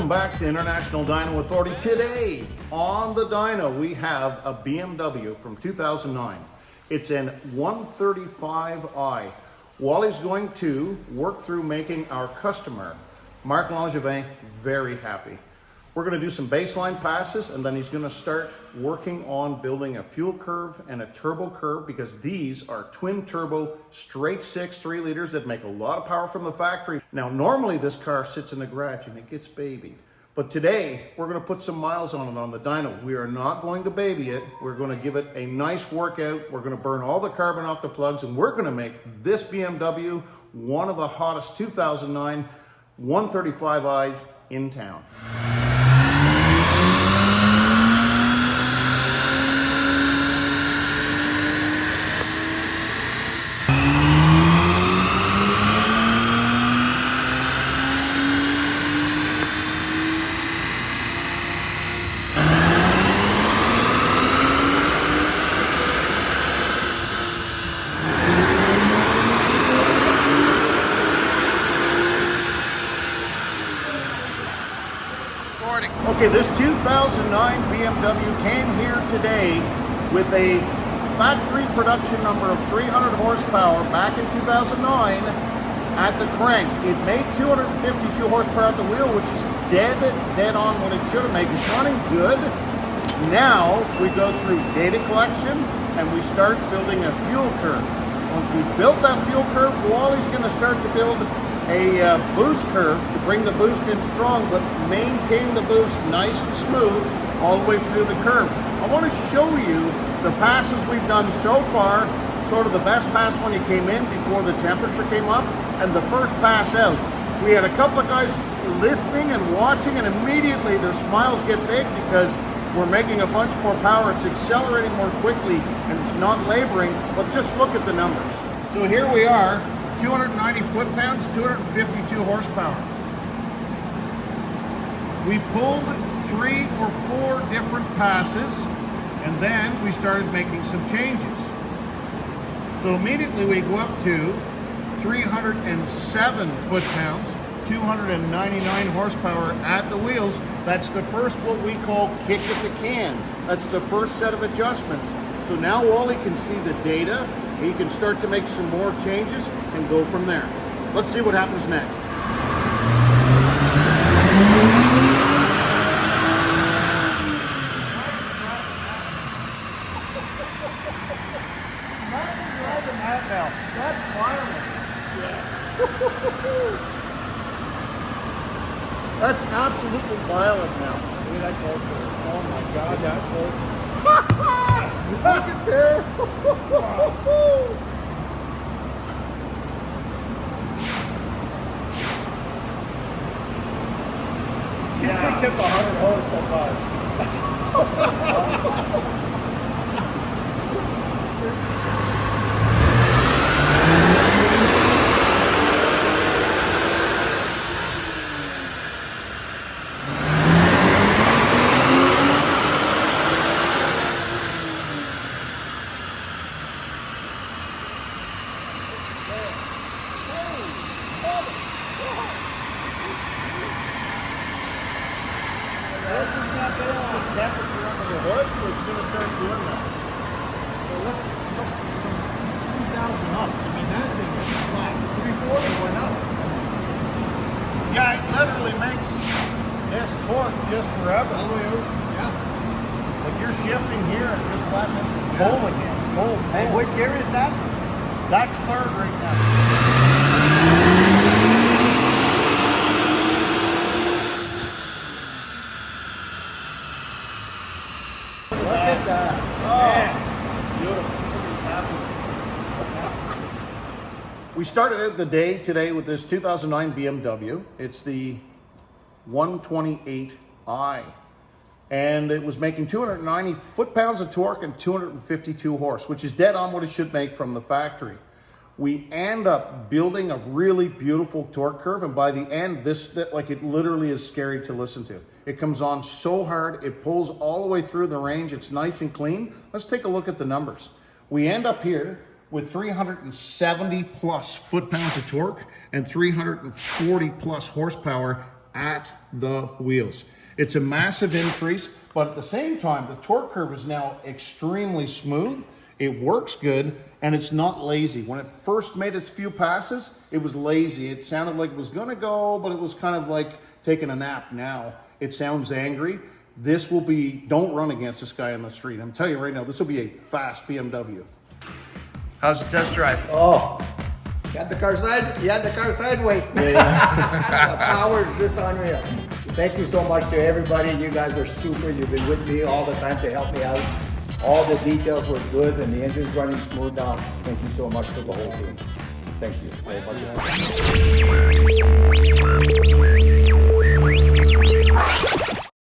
Welcome back to International Dyno Authority. Today on the dyno we have a BMW from 2009. It's an 135i. Wally's going to work through making our customer, Marc Langevin, very happy. We're going to do some baseline passes and then he's going to start working on building a fuel curve and a turbo curve, because these are twin turbo straight six 3 liters that make a lot of power from the factory. Now normally this car sits in the garage and it gets babied, but today we're going to put some miles on it on the dyno. We are not going to baby it. We're going to give it a nice workout. We're going to burn all the carbon off the plugs, and we're going to make this BMW one of the hottest 2009 135i's in town. Okay, this 2009 BMW came here today with a factory production number of 300 horsepower back in 2009 at the crank. It made 252 horsepower at the wheel, which is dead on what it should have made. It's running good. Now we go through data collection and we start building a fuel curve. Once we built that fuel curve, Wally's going to start to build a boost curve to bring the boost in strong, but maintain the boost nice and smooth all the way through the curve. I want to show you the passes we've done so far, sort of the best pass when you came in before the temperature came up, and the first pass out. We had a couple of guys listening and watching, and immediately their smiles get big because we're making a bunch more power. It's accelerating more quickly and it's not laboring, but just look at the numbers. So here we are, 290 foot-pounds, 252 horsepower. We pulled 3 or 4 different passes, and then we started making some changes. So immediately we go up to 307 foot-pounds, 299 horsepower at the wheels. That's the first, what we call kick at the can. That's the first set of adjustments. So now Wally can see the data. He can start to make some more changes and go from there. Let's see what happens next. That's violent. Yeah. That's absolutely violent now. Look at that gold. Oh my God, that gold. Look at there. Yeah. You picked up 100 horse so far. This is not getting some temperature under the hood, so it's going to start doing that. So look, 3,000 up. I mean, that thing is flat. 340 went up. Yeah, it literally makes this torque just forever. All the way over. Yeah. Like you're shifting here and just letting it pull again. Pull. Hey, what gear is that? That's third right now. Look at that. Oh, beautiful. We started out the day today with this 2009 BMW. It's the 128i. And it was making 290 foot-pounds of torque and 252 horse, which is dead on what it should make from the factory. We end up building a really beautiful torque curve, and by the end, like it literally is scary to listen to. It comes on so hard, it pulls all the way through the range, it's nice and clean. Let's take a look at the numbers. We end up here with 370 plus foot-pounds of torque and 340 plus horsepower at the wheels. It's a massive increase, but at the same time, the torque curve is now extremely smooth. It works good, and it's not lazy. When it first made its few passes, it was lazy. It sounded like it was gonna go, but it was kind of like taking a nap. Now it sounds angry. This will be, don't run against this guy on the street. I'm telling you right now, this will be a fast BMW. How's the test drive? Oh, you had the car sideways. Yeah. The power is just unreal. Thank you so much to everybody. You guys are super. You've been with me all the time to help me out. All the details were good and the engine's running smooth now. Thank you so much for the whole team. Thank you very much.